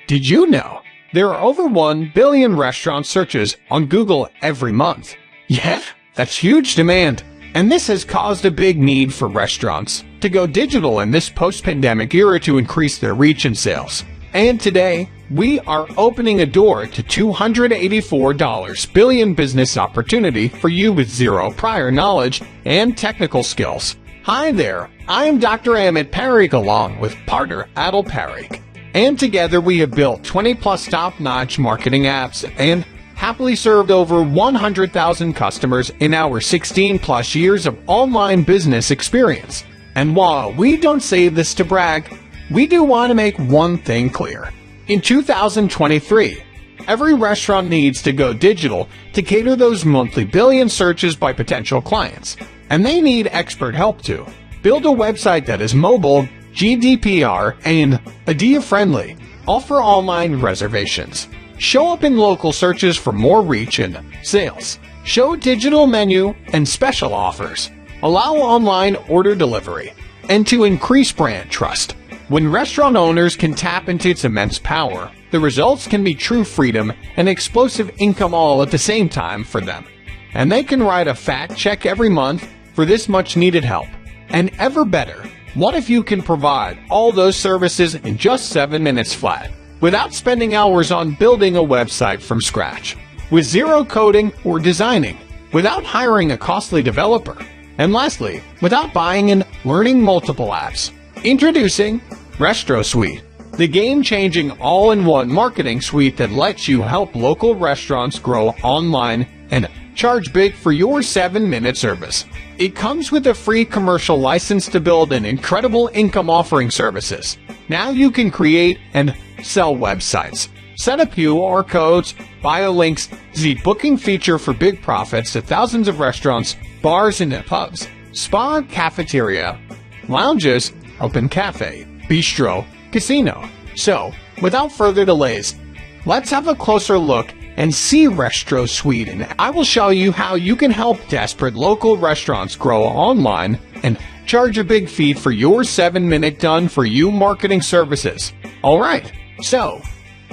Did you know there are over 1 billion restaurant searches on Google every month? Yeah, that's huge demand. And this has caused a big need for restaurants to go digital in this post-pandemic era to increase their reach and sales. And today, we are opening a door to $284 billion business opportunity for you with zero prior knowledge and technical skills. Hi there, I am Dr. Amit Parikh along with partner Adil Parikh. And together we have built 20-plus top-notch marketing apps and happily served over 100,000 customers in our 16-plus years of online business experience. And while we don't say this to brag, we do want to make one thing clear. In 2023, every restaurant needs to go digital to cater those monthly billion searches by potential clients. And they need expert help too. Build a website that is mobile, GDPR, and ADA-friendly. Offer online reservations. Show up in local searches for more reach and sales. Show digital menu and special offers. Allow online order delivery. And to increase brand trust. When restaurant owners can tap into its immense power, the results can be true freedom and explosive income all at the same time for them. And they can write a fat check every month for this much needed help. And ever better, what if you can provide all those services in just 7 minutes flat, without spending hours on building a website from scratch, with zero coding or designing, without hiring a costly developer, and lastly, without buying and learning multiple apps? Introducing RestroSuite, the game-changing all-in-one marketing suite that lets you help local restaurants grow online and charge big for your 7-minute service. It comes with a free commercial license to build an incredible income offering services. Now you can create and sell websites, set up QR codes, bio links, the booking feature for big profits at thousands of restaurants, bars and pubs, spa, cafeteria, lounges, open cafe, bistro, casino. So, without further delays, let's have a closer look and see RestroSuite, and I will show you how you can help desperate local restaurants grow online and charge a big fee for your 7-minute done-for-you marketing services. Alright, so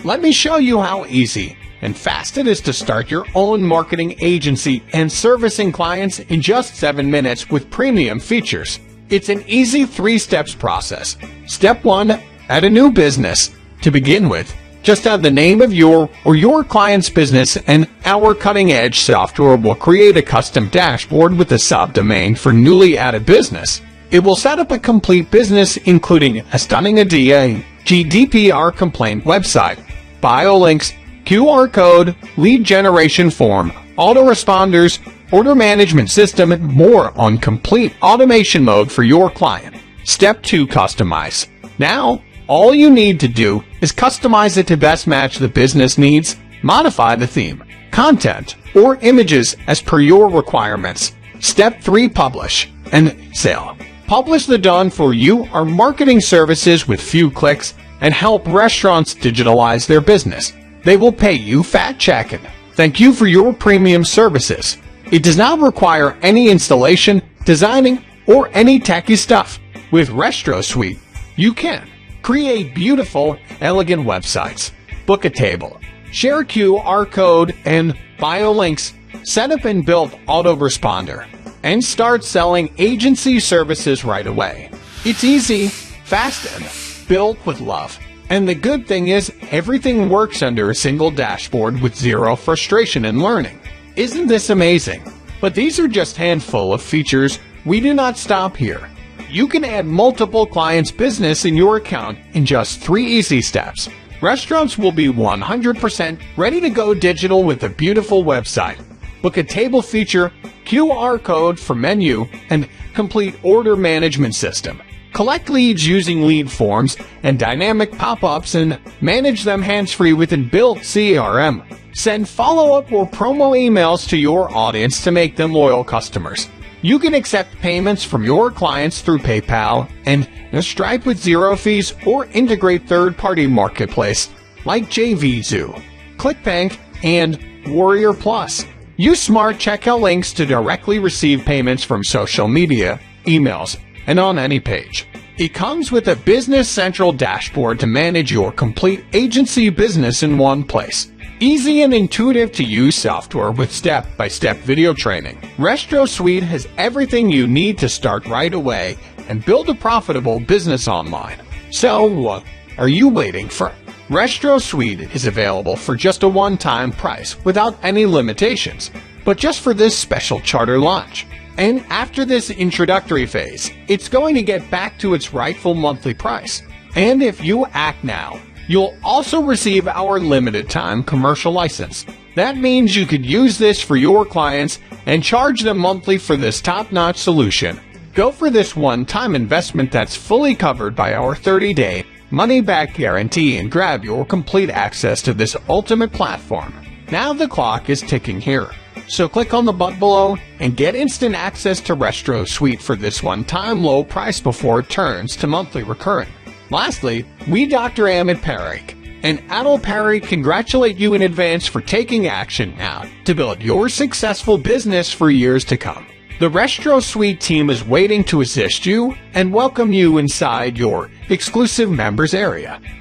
let me show you how easy and fast it is to start your own marketing agency and servicing clients in just 7 minutes with premium features. It's an easy 3-steps process. Step 1, add a new business. To begin with, just add the name of your or your client's business, and our cutting-edge software will create a custom dashboard with a subdomain for newly added business. It will set up a complete business, including a stunning ADA, GDPR complaint website, bio links, QR code, lead generation form, autoresponders, order management system, and more on complete automation mode for your client. Step 2, customize. Now, all you need to do is customize it to best match the business needs, modify the theme, content, or images as per your requirements. Step 3, publish and sell. Publish the done-for-you or marketing services with few clicks and help restaurants digitalize their business. They will pay you fat check and thank you for your premium services. It does not require any installation, designing, or any tacky stuff. With RestroSuite, you can create beautiful, elegant websites, book a table, share QR code and bio links, set up and build autoresponder, and start selling agency services right away. It's easy, fast, and built with love. And the good thing is, everything works under a single dashboard with zero frustration in learning. Isn't this amazing? But these are just a handful of features. We do not stop here. You can add multiple clients' business in your account in just 3 easy steps. Restaurants will be 100% ready to go digital with a beautiful website, book a table feature, QR code for menu, and complete order management system. Collect leads using lead forms and dynamic pop-ups and manage them hands-free with inbuilt CRM. Send follow-up or promo emails to your audience to make them loyal customers. You can accept payments from your clients through PayPal and Stripe with zero fees, or integrate third-party marketplace like JVZoo, ClickBank, and Warrior Plus. Use smart checkout links to directly receive payments from social media, emails, and on any page. It comes with a Business Central dashboard to manage your complete agency business in one place. Easy and intuitive to use software with step-by-step video training. RestroSuite has everything you need to start right away and build a profitable business online. So, what are you waiting for? RestroSuite is available for just a one-time price without any limitations, but just for this special charter launch. And after this introductory phase, it's going to get back to its rightful monthly price. And if you act now, you'll also receive our limited-time commercial license. That means you could use this for your clients and charge them monthly for this top-notch solution. Go for this one-time investment that's fully covered by our 30-day money-back guarantee and grab your complete access to this ultimate platform. Now the clock is ticking here. So click on the button below and get instant access to RestroSuite for this one-time low price before it turns to monthly recurring. Lastly, we Dr. Amit Parikh and Adil Parikh congratulate you in advance for taking action now to build your successful business for years to come. The RestroSuite team is waiting to assist you and welcome you inside your exclusive members area.